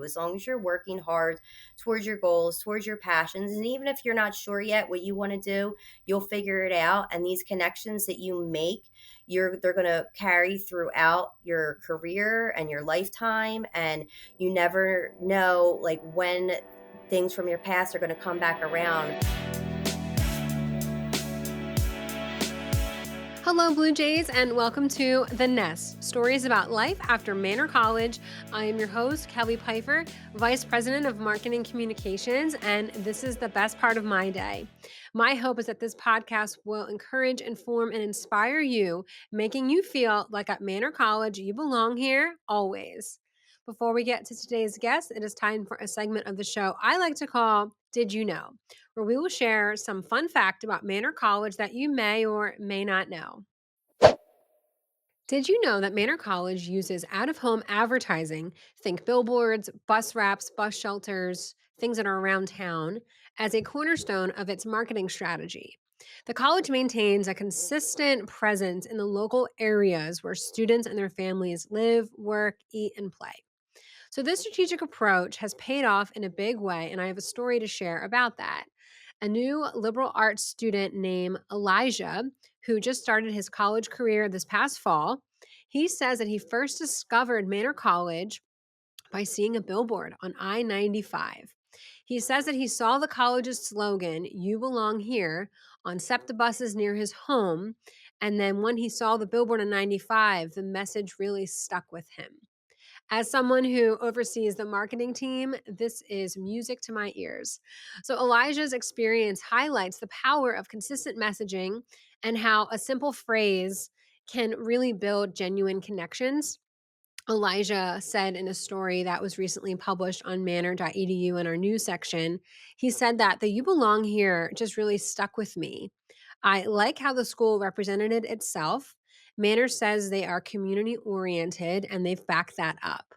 as long as you're working hard towards your goals, towards your passions. And even if you're not sure yet what you want to do, you'll figure it out. And these connections that you make, they're going to carry throughout your career and your lifetime. And you never know like when things from your past are going to come back around. Hello, Blue Jays, and welcome to The Nest, stories about life after Manor College. I am your host, Kelly Pfeiffer, Vice President of Marketing Communications, and this is the best part of my day. My hope is that this podcast will encourage, inform, and inspire you, making you feel like at Manor College you belong here always. Before we get to today's guest, it is time for a segment of the show I like to call Did You Know?, where we will share some fun fact about Manor College that you may or may not know. Did you know that Manor College uses out-of-home advertising, think billboards, bus wraps, bus shelters, things that are around town, as a cornerstone of its marketing strategy? The college maintains a consistent presence in the local areas where students and their families live, work, eat, and play. So this strategic approach has paid off in a big way, and I have a story to share about that. A new liberal arts student named Elijah, who just started his college career this past fall, he says that he first discovered Manor College by seeing a billboard on I-95. He says that he saw the college's slogan, "You belong here," on SEPTA buses near his home, and then when he saw the billboard on 95, the message really stuck with him. As someone who oversees the marketing team, this is music to my ears. So Elijah's experience highlights the power of consistent messaging and how a simple phrase can really build genuine connections. Elijah said in a story that was recently published on manor.edu in our news section, he said that the "You belong here" just really stuck with me. I like how the school represented itself. Manor says they are community oriented and they've backed that up.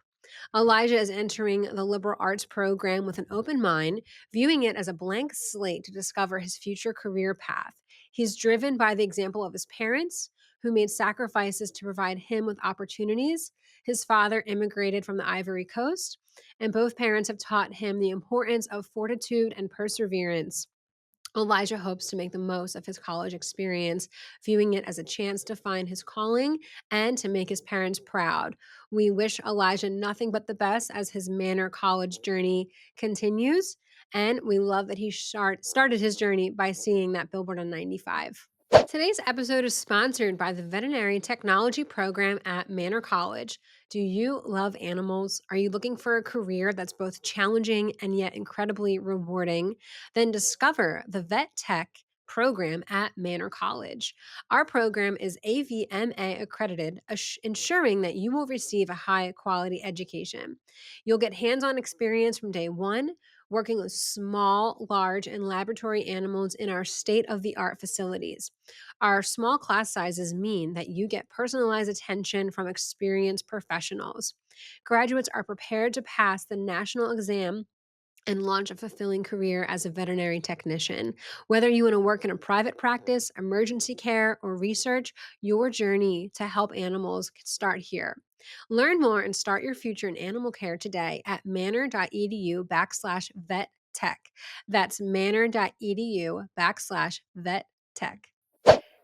Elijah is entering the liberal arts program with an open mind, viewing it as a blank slate to discover his future career path. He's driven by the example of his parents, who made sacrifices to provide him with opportunities. His father immigrated from the Ivory Coast, and both parents have taught him the importance of fortitude and perseverance. Elijah hopes to make the most of his college experience, viewing it as a chance to find his calling and to make his parents proud. We wish Elijah nothing but the best as his Manor College journey continues, and we love that he started his journey by seeing that billboard on 95. Today's episode is sponsored by the Veterinary Technology program at Manor College. Do you love animals? Are you looking for a career that's both challenging and yet incredibly rewarding? Then discover the Vet Tech program at Manor College. Our program is AVMA accredited, ensuring that you will receive a high quality education. You'll get hands-on experience from day one, working with small, large, and laboratory animals in our state-of-the-art facilities. Our small class sizes mean that you get personalized attention from experienced professionals. Graduates are prepared to pass the national exam and launch a fulfilling career as a veterinary technician. Whether you want to work in a private practice, emergency care, or research, your journey to help animals can start here. Learn more and start your future in animal care today at manor.edu/vettech. That's manor.edu/vettech.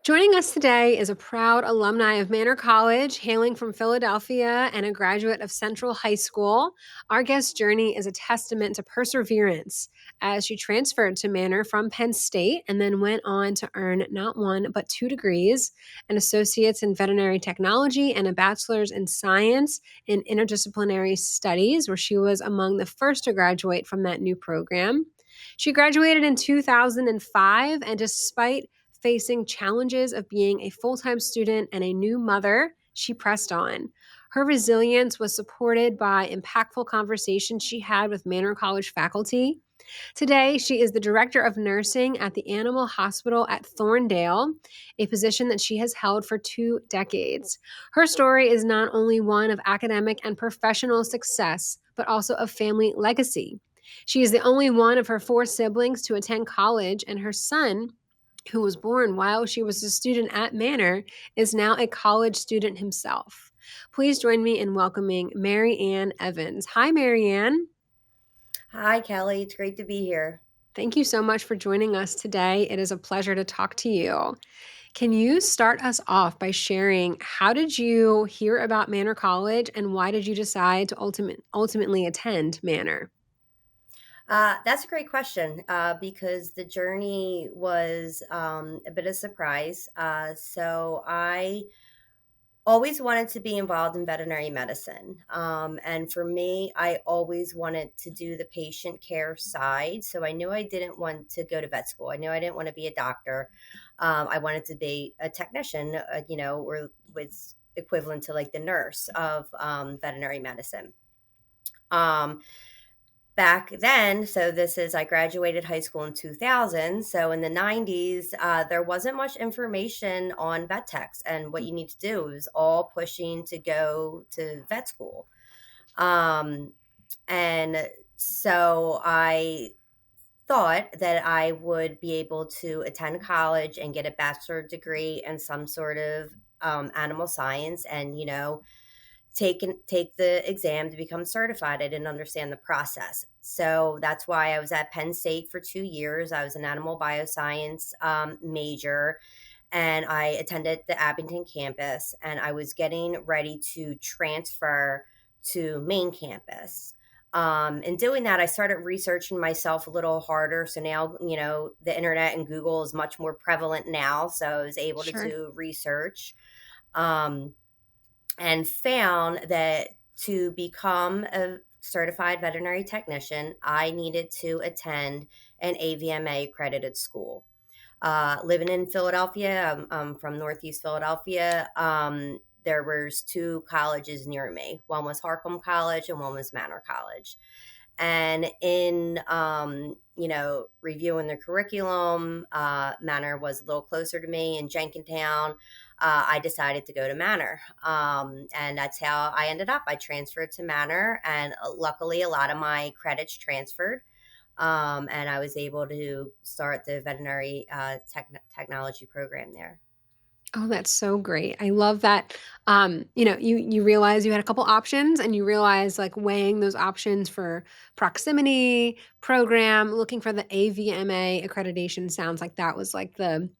Joining us today is a proud alumni of Manor College, hailing from Philadelphia and a graduate of Central High School. Our guest's journey is a testament to perseverance as she transferred to Manor from Penn State and then went on to earn not one but 2 degrees, an associate's in veterinary technology and a bachelor's in science in interdisciplinary studies, where she was among the first to graduate from that new program. She graduated in 2005, and despite facing challenges of being a full-time student and a new mother, she pressed on. Her resilience was supported by impactful conversations she had with Manor College faculty. Today, she is the director of nursing at the Animal Hospital at Thorndale, a position that she has held for 2 decades. Her story is not only one of academic and professional success, but also of family legacy. She is the only one of her 4 siblings to attend college, and her son, who was born while she was a student at Manor, is now a college student himself. Please join me in welcoming Mary Ann Evans. Hi, Mary Ann. Hi, Kelly. It's great to be here. Thank you so much for joining us today. It is a pleasure to talk to you. Can you start us off by sharing how did you hear about Manor College and why did you decide to ultimately attend Manor? That's a great question because the journey was a bit of surprise. So I always wanted to be involved in veterinary medicine. And for me, I always wanted to do the patient care side. So I knew I didn't want to go to vet school. I knew I didn't want to be a doctor. I wanted to be a technician, or was equivalent to like the nurse of veterinary medicine. Um, Back then, so I graduated high school in 2000. So in the 90s, there wasn't much information on vet techs and what you need to do. It was all pushing to go to vet school. Um, and so I thought that I would be able to attend college and get a bachelor degree in some sort of animal science and, take the exam to become certified. I didn't understand the process. So that's why I was at Penn State for 2 years. I was an animal bioscience major, and I attended the Abington campus, and I was getting ready to transfer to main campus. In doing that, I started researching myself a little harder. So now, the internet and Google is much more prevalent now. So I was able to Sure. do research. Um, and found that to become a certified veterinary technician, I needed to attend an AVMA accredited school. Living in Philadelphia, I'm from Northeast Philadelphia. There was two colleges near me. One was Harcum College and one was Manor College. And in reviewing the curriculum, Manor was a little closer to me in Jenkintown. I decided to go to Manor, and that's how I ended up. I transferred to Manor, and luckily, a lot of my credits transferred, and I was able to start the veterinary technology program there. Oh, that's so great. I love that. You realize you had a couple options and you realize like weighing those options for proximity, program, looking for the AVMA accreditation sounds like that was like the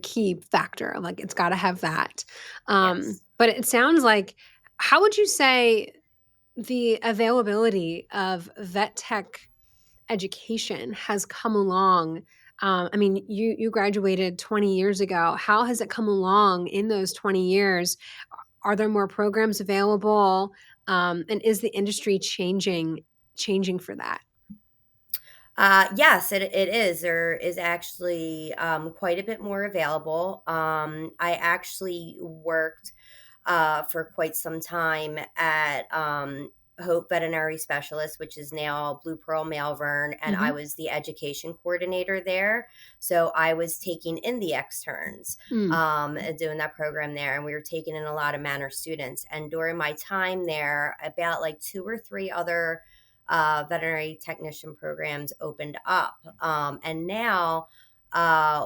key factor. Like it's got to have that. Yes. But it sounds like how would you say the availability of vet tech education has come along. I mean, you graduated 20 years ago. How has it come along in those 20 years? Are there more programs available? And is the industry changing for that? Yes, it is. There is actually quite a bit more available. I actually worked for quite some time at Hope Veterinary Specialist, which is now Blue Pearl Malvern, and I Mhm. was the education coordinator there. So I was taking in the externs, Mm. doing that program there, and we were taking in a lot of Manor students. And during my time there, about like two or three other veterinary technician programs opened up. And now,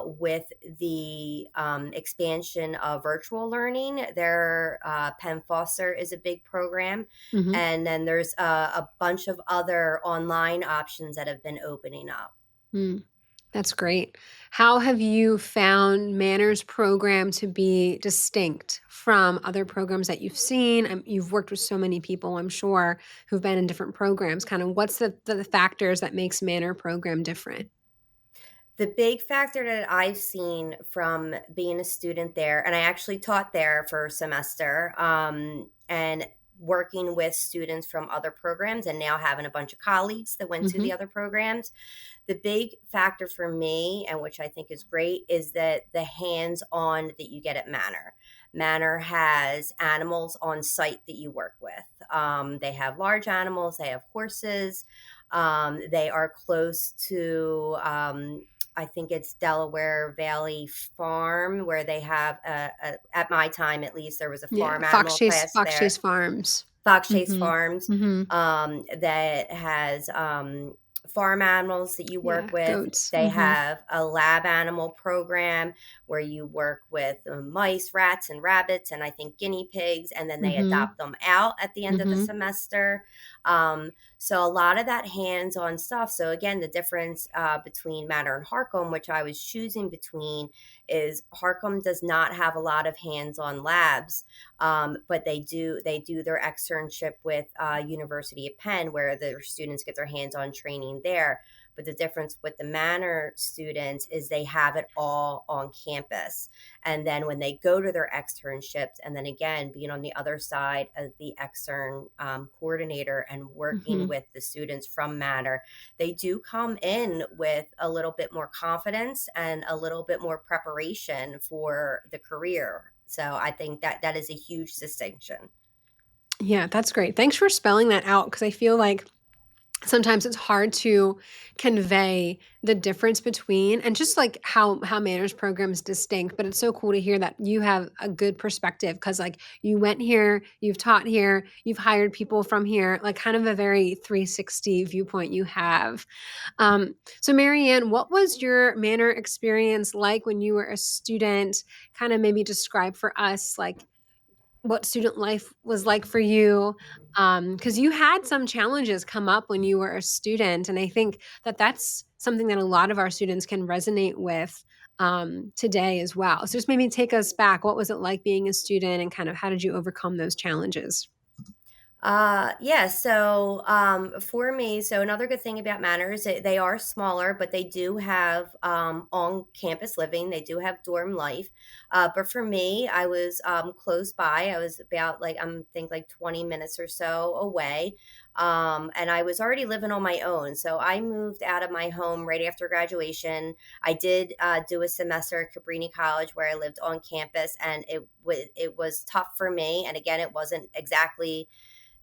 with the expansion of virtual learning, Penn Foster is a big program. Mhm. And then there's a bunch of other online options that have been opening up. Mm. That's great. How have you found Manners program to be distinct from other programs that you've seen? You've worked with so many people, I'm sure, who've been in different programs. Kind of what's the factors that makes Manor program different? The big factor that I've seen from being a student there, and I actually taught there for a semester, and working with students from other programs, and now having a bunch of colleagues that went to the Mhm. other programs. The big factor for me, and which I think is great, is that the hands on that you get at Manor. Manor has animals on site that you work with. They have large animals, they have horses. They are close to, I think it's Delaware Valley Farm, where they have at my time at least, there was a Yeah, farm animal class Fox there. Chase Farms. Fox Chase Mhm. Farms, Mhm. that has farm animals that you work Yeah, with. goats. They Mhm. have a lab animal program where you work with mice, rats, and rabbits, and I think guinea pigs, and then they Mhm. adopt them out at the end of the Mhm. semester. So a lot of that hands-on stuff. So again, the difference between Manor and Harcum, which I was choosing between, is Harcum does not have a lot of hands-on labs, but they do their externship with University of Penn, where their students get their hands-on training there. But the difference with the Manor students is they have it all on campus. And then when they go to their externships, and then again, being on the other side as the extern coordinator and working Mhm. with the students from Manor, they do come in with a little bit more confidence and a little bit more preparation for the career. So I think that that is a huge distinction. Yeah, that's great. Thanks for spelling that out because I feel like sometimes it's hard to convey the difference between and just like how manners program is distinct, but it's so cool to hear that you have a good perspective because like you went here, you've taught here, you've hired people from here, like kind of a very 360 viewpoint you have. So Marianne, what was your manner experience like when you were a student? Kind of maybe describe for us like what student life was like for you, because you had some challenges come up when you were a student, and I think that that's something that a lot of our students can resonate with, today as well. So just maybe take us back. What was it like being a student, and kind of how did you overcome those challenges? Yeah, so for me, so another good thing about Manor is that they are smaller, but they do have on campus living, they do have dorm life. But for me, I was close by. I was about like, I'm think like 20 minutes or so away. And I was already living on my own. So I moved out of my home right after graduation. I did do a semester at Cabrini College where I lived on campus, and it was tough for me. And again, it wasn't exactly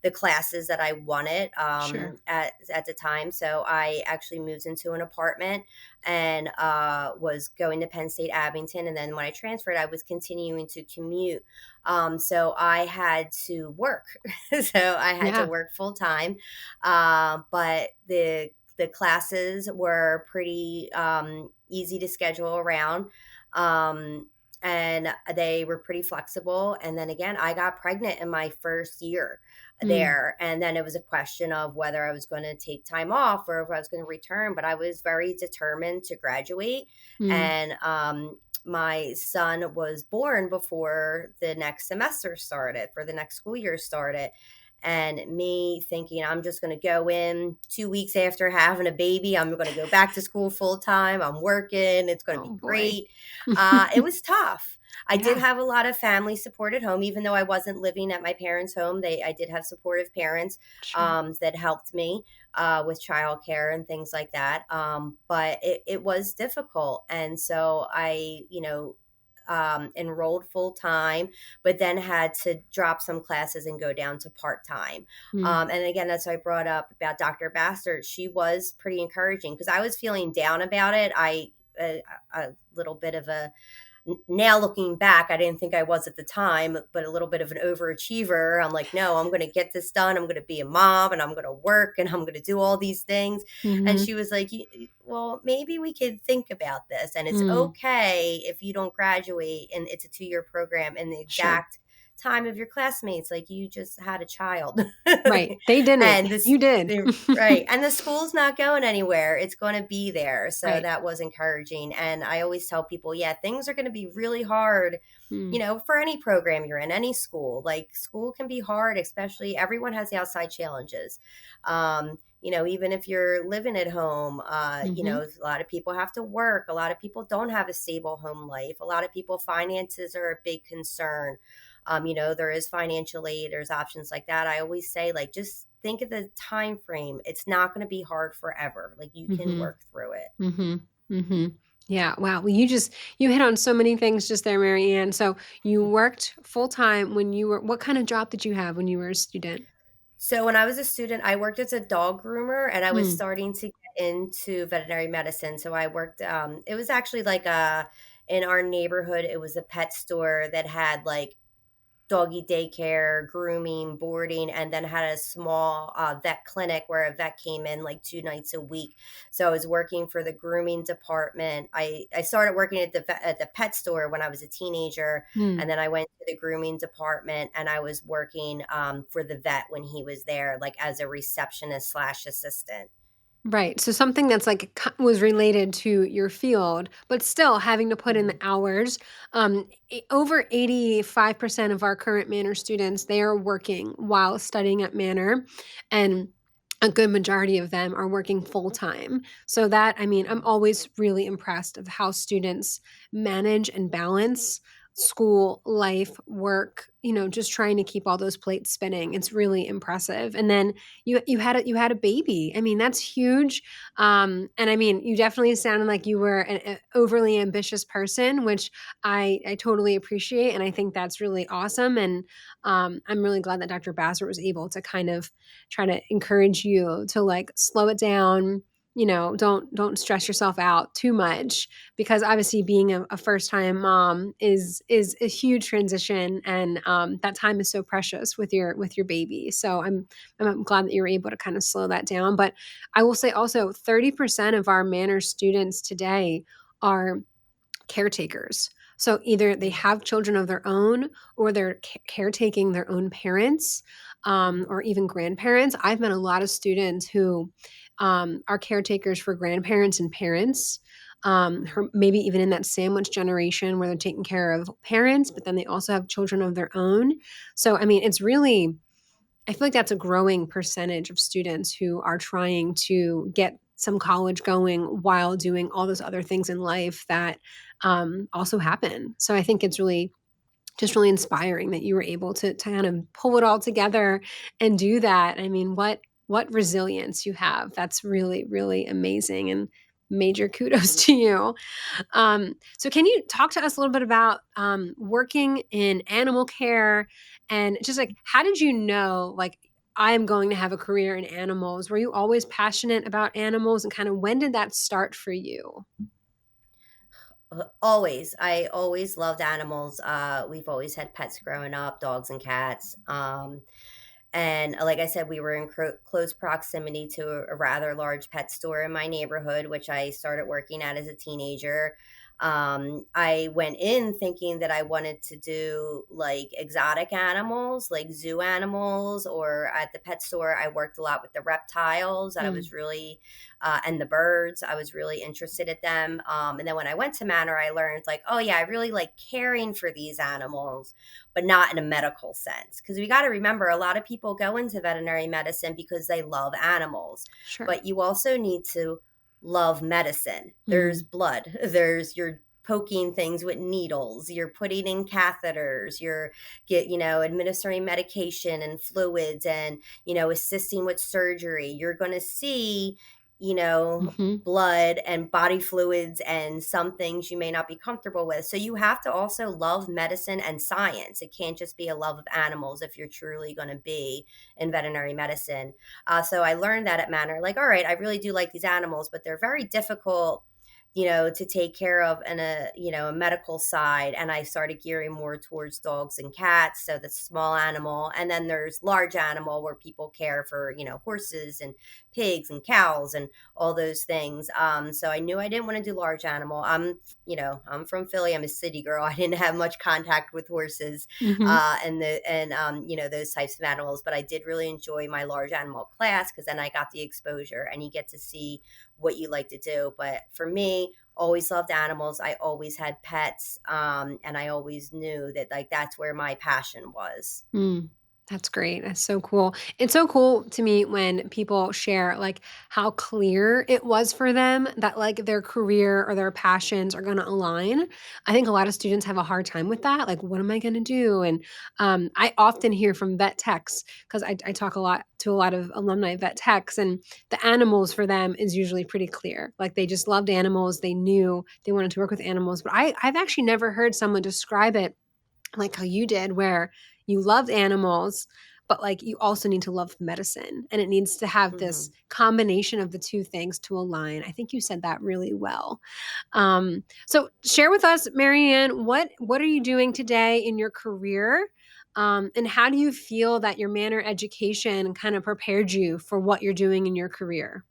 the classes that I wanted Sure. at the time. So I actually moved into an apartment and was going to Penn State Abington. And then when I transferred, I was continuing to commute. So I had to work. So I had to Yeah. work full time. But the classes were pretty easy to schedule around. Um, and they were pretty flexible. And then again, I got pregnant in my first year Mm, there. And then it was a question of whether I was going to take time off or if I was going to return. But I was very determined to graduate. mm. And my son was born before the next semester started, for the next school year started. And me thinking I'm just going to go in 2 weeks after having a baby, I'm going to go back to school full time. I'm working. It's going to Oh be boy. great. It was tough. I did Yeah. have a lot of family support at home, even though I wasn't living at my parents' home. I did have supportive parents Sure. that helped me with childcare and things like that. But it was difficult, and so I enrolled full time, but then had to drop some classes and go down to part time. Mm, And again, that's why I brought up about Dr. Bastard. She was pretty encouraging because I was feeling down about it. A little bit of a now looking back, I didn't think I was at the time, but a little bit of an overachiever. I'm like, no, I'm going to get this done. I'm going to be a mom and I'm going to work and I'm going to do all these things. And mhm, she was like, well, maybe we could think about this. And it's mm. okay if you don't graduate and it's a 2 year program in the Sure. exact time of your classmates, like you just had a child. Right. They didn't. And this, You did. right. And the school's not going anywhere. It's going to be there. So Right. that was encouraging. And I always tell people, yeah, things are going to be really hard, Mm, for any program you're in, any school. Like school can be hard, especially everyone has the outside challenges. Even if you're living at home, mhm. a lot of people have to work. A lot of people don't have a stable home life. A lot of people, finances are a big concern. There is financial aid, there's options like that. I always say, like, just think of the time frame. It's not going to be hard forever. Like you can Mhm. work through it. Mhm. Mhm. Yeah, wow. Well, you hit on so many things just there, Mary Ann. So, you worked full-time when you were what kind of job did you have when you were a student? So when I was a student, I worked as a dog groomer and I was Mm. starting to get into veterinary medicine. So I worked it was actually like a in our neighborhood, it was a pet store that had like doggy daycare, grooming, boarding, and then had a small vet clinic where a vet came in like 2 nights a week. So I was working for the grooming department. I started working at the pet store when I was a teenager, Hmm. and then I went to the grooming department, and I was working for the vet when he was there, like as a receptionist slash assistant. Right. So something that's like was related to your field, but still having to put in the Mhm. hours. Over 85% of our current Manor students, they are working while studying at Manor, and a good majority of them are working full time. So that, I mean, I'm always really impressed of how students manage and balance school, life, work, just trying to keep all those plates spinning. It's really impressive. And then you had a baby. I mean, that's huge. And I mean, you definitely sounded like you were an overly ambitious person, which I totally appreciate, and I think that's really awesome. And I'm really glad that Dr. Bassett was able to kind of try to encourage you to like slow it down. Don't stress yourself out too much, because obviously being a first time mom is a huge transition, and that time is so precious with your baby. So I'm glad that you were able to kind of slow that down. But I will say also 30% of our Manor students today are caretakers. So either they Mhm. have children of their own, or they're caretaking their own parents, Mhm. or even grandparents. I've met a lot of students who are caretakers for grandparents and parents. Mhm. Maybe even in that sandwich generation where they're taking care of parents, but then they also have children of their own. So, I mean, it's really, I feel like that's a growing percentage of students who are trying to get some college going while doing all those other things in life that also happen. So I think it's really just really inspiring that you were able to kind of pull it all together and do that. I mean, what resilience you have. That's really, really amazing, and major kudos to you. So can you talk to us a little bit about working in animal care, and just like how did you know like I am going to have a career in animals? Were you always passionate about animals, and kind of when did that start for you? Always. I always loved animals. We've always had pets growing up, dogs and cats. And like I said, we were in close proximity to a rather large pet store in my neighborhood, which I started working at as a teenager. I went in thinking that I wanted to do like exotic animals, like zoo animals, or at the pet store, I worked a lot with the reptiles that I Mm, was really, and the birds. I was really interested in them. And then when I went to Manor, I learned like, oh yeah, I really like caring for these animals, but not in a medical sense. Because we got to remember, a lot of people go into veterinary medicine because they love animals, sure. but you also need to love medicine. There's Mm, blood, you're poking things with needles, you're putting in catheters, you're administering medication and fluids, and assisting with surgery. You're going to see hmm. blood and body fluids and some things you may not be comfortable with. So you have to also love medicine and science. It can't just be a love of animals if you're truly going to be in veterinary medicine. So I learned that at Manor. Like, all right, I really do like these animals, but they're very difficult, to take care of in a medical side. And I started gearing more towards dogs and cats. So that's small animal. And then there's large animal where people care for, horses and pigs and cows and all those things. So I knew I didn't want to do large animal. I'm from Philly. I'm a city girl. I didn't have much contact with horses, Hmm. and those types of animals. But I did really enjoy my large animal class because then I got the exposure and you get to see what you like to do. But for me, always loved animals. I always had pets, and I always knew that like that's where my passion was. Mm, that's great. That's so cool. It's so cool to me when people share like how clear it was for them that like their career or their passions are going to align. I think a lot of students have a hard time with that. Like, what am I going to do? And I often hear from vet techs because I talk a lot to a lot of alumni vet techs, and the animals for them is usually pretty clear. Like they just loved animals. They knew they wanted to work with animals. But I've actually never heard someone describe it like how you did, where you loved animals, but like you also need to love medicine, and it needs to have this Hmm. combination of the two things to align. I think you said that really well. So share with us, Marianne, what are you doing today in your career? And how do you feel that your Manor education kind of prepared you for what you're doing in your career?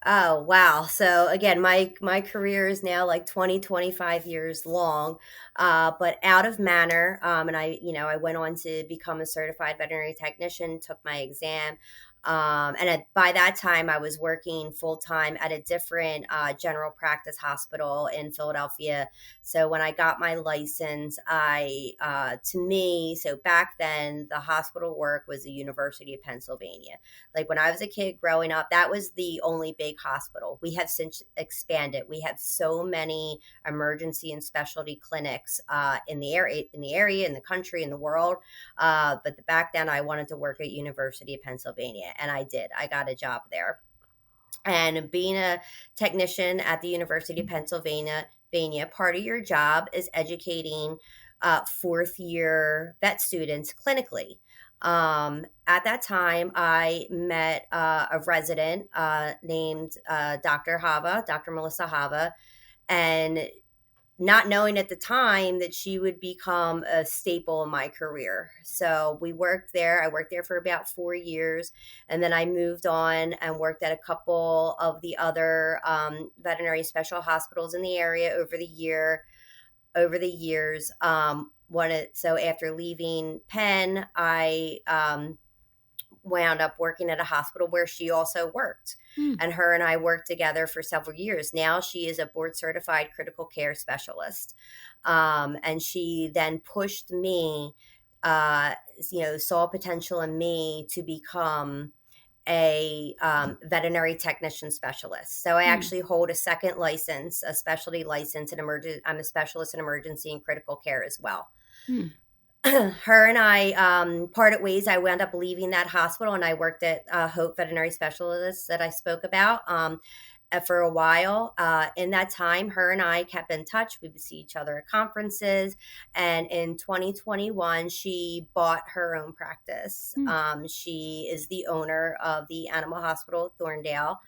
Oh, wow. So again, my career is now like 20, 25 years long. But out of Manor, and I went on to become a certified veterinary technician, took my exam. By that time, I was working full time at a different general practice hospital in Philadelphia. So when I got my license, to me, so back then, the hospital work was the University of Pennsylvania. Like when I was a kid growing up, that was the only big hospital. We have since expanded. We have so many emergency and specialty clinics in the country, in the world. Back then, I wanted to work at University of Pennsylvania, and I did. I got a job there. And being a technician at the University of Pennsylvania, part of your job is educating fourth year vet students clinically. At that time, I met a resident named Dr. Melissa Hava, and not knowing at the time that she would become a staple in my career. So we worked there. I worked there for about 4 years. And then I moved on and worked at a couple of the other veterinary special hospitals in the area over the years. So after leaving Penn, I wound up working at a hospital where she also worked. Mm. And her and I worked together for several years. Now she is a board certified critical care specialist. And she then pushed me, saw potential in me to become a veterinary technician specialist. So I Mm. actually hold a second license, a specialty license in emergency. I'm a specialist in emergency and critical care as well. Mm. Her and I parted ways. I wound up leaving that hospital, and I worked at Hope Veterinary Specialists that I spoke about for a while. In that time, her and I kept in touch. We would see each other at conferences. And in 2021, she bought her own practice. Mm. She is the owner of the animal hospital, Thorndale.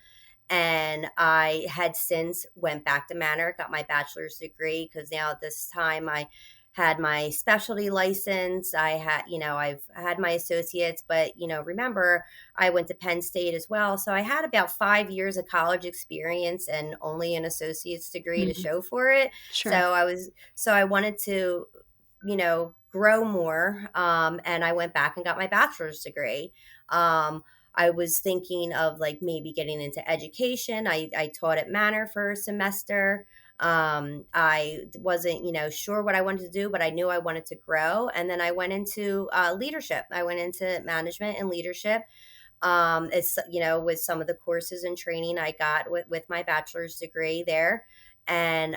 And I had since went back to Manor, got my bachelor's degree, because now at this time I had my specialty license. I've had my associates, but remember, I went to Penn State as well. So I had about 5 years of college experience and only an associate's degree to Mm. show for it. Sure. So I wanted to, grow more. And I went back and got my bachelor's degree. I was thinking of like maybe getting into education. I taught at Manor for a semester. I wasn't, sure what I wanted to do, but I knew I wanted to grow. And then I went into leadership. I went into management and leadership. With some of the courses and training I got with my bachelor's degree there. And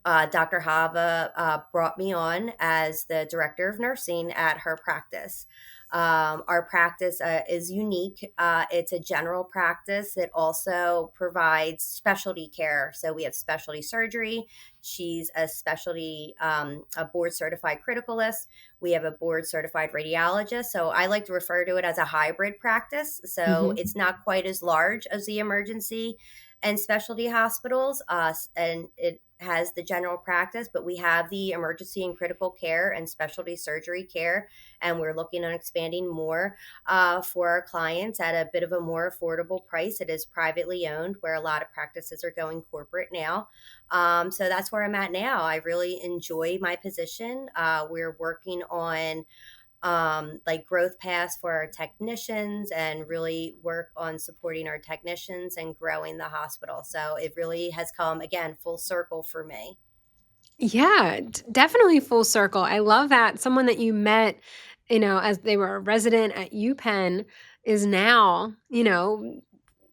Dr. Hava brought me on as the director of nursing at her practice. Our practice is unique. It's a general practice that also provides specialty care. So we have specialty surgery. She's a board certified criticalist. We have a board certified radiologist. So I like to refer to it as a hybrid practice. So Hmm. it's not quite as large as the emergency and specialty hospitals, and it has the general practice, but we have the emergency and critical care and specialty surgery care, and we're looking on expanding more for our clients at a bit of a more affordable price. It is privately owned, where a lot of practices are going corporate now. So that's where I'm at now. I really enjoy my position. We're working on like growth paths for our technicians, and really work on supporting our technicians and growing the hospital. So it really has come again full circle for me. Yeah, definitely full circle. I love that someone that you met, as they were a resident at UPenn is now,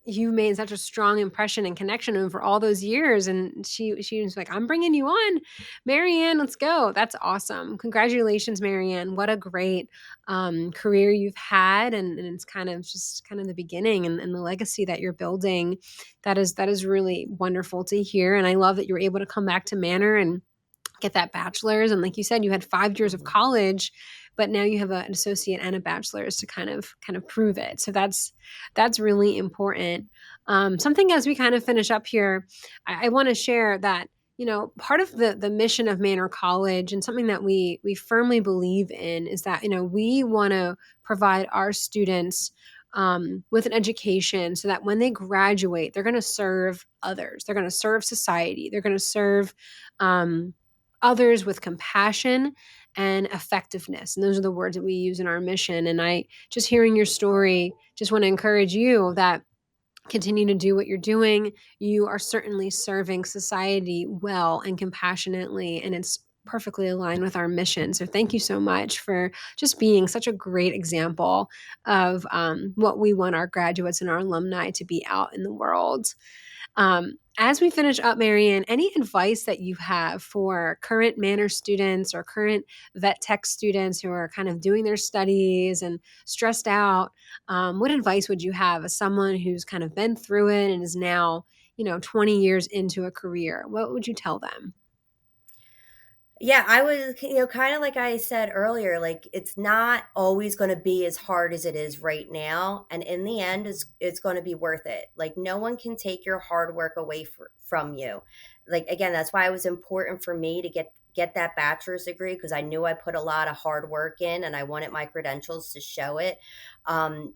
you made such a strong impression and connection over all those years. And she was like, I'm bringing you on, Marianne, let's go. That's awesome. Congratulations, Marianne. What a great career you've had. And it's kind of just kind of the beginning and the legacy that you're building. That is really wonderful to hear. And I love that you were able to come back to Manor and get that bachelor's. And like you said, you had 5 years of Mhm. college, but now you have an associate and a bachelor's to kind of prove it. So that's really important. Something as we kind of finish up here, I want to share that Part of the mission of Manor College, and something that we firmly believe in, is that we want to provide our students with an education so that when they graduate, they're going to serve others. They're going to serve society. They're going to serve um, others with compassion and effectiveness. And those are the words that we use in our mission. And I just hearing your story, just want to encourage you that continue to do what you're doing. You are certainly serving society well and compassionately, and it's perfectly aligned with our mission. So thank you so much for just being such a great example of what we want our graduates and our alumni to be out in the world. As we finish up, Marianne, any advice that you have for current Manor students or current vet tech students who are kind of doing their studies and stressed out? What advice would you have as someone who's kind of been through it and is now, 20 years into a career? What would you tell them? Yeah, I was, kind of like I said earlier, like it's not always going to be as hard as it is right now, and in the end, it's going to be worth it. Like no one can take your hard work away from you. Like again, that's why it was important for me to get that bachelor's degree because I knew I put a lot of hard work in, and I wanted my credentials to show it.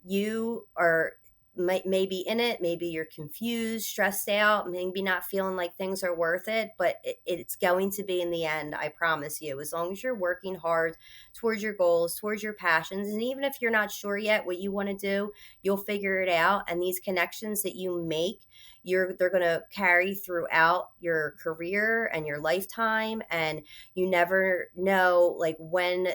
You are maybe in it, maybe you're confused, stressed out, maybe not feeling like things are worth it, but it's going to be in the end, I promise you, as long as you're working hard towards your goals, towards your passions. And even if you're not sure yet what you want to do, you'll figure it out. And these connections that you make, they're going to carry throughout your career and your lifetime. And you never know like when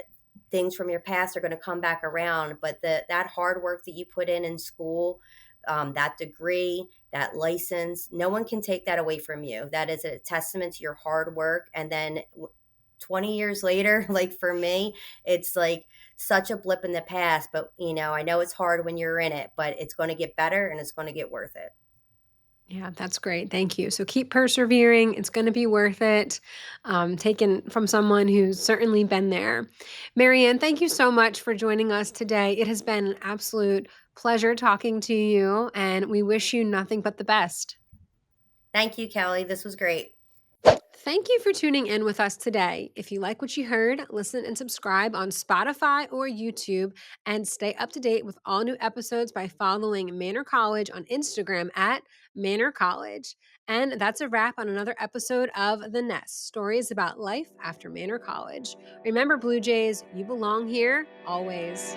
things from your past are going to come back around, but that hard work that you put in school, that degree, that license, no one can take that away from you. That is a testament to your hard work. And then 20 years later, like for me, it's like such a blip in the past, but I know it's hard when you're in it, but it's going to get better and it's going to get worth it. Yeah, that's great. Thank you. So keep persevering. It's going to be worth it. Taken from someone who's certainly been there. Marianne, thank you so much for joining us today. It has been an absolute pleasure talking to you, and we wish you nothing but the best. Thank you, Kelly. This was great. Thank you for tuning in with us today. If you like what you heard, listen and subscribe on Spotify or YouTube, and stay up to date with all new episodes by following Manor College on Instagram at Manor College. And that's a wrap on another episode of The Nest, stories about life after Manor College. Remember, Blue Jays, you belong here always.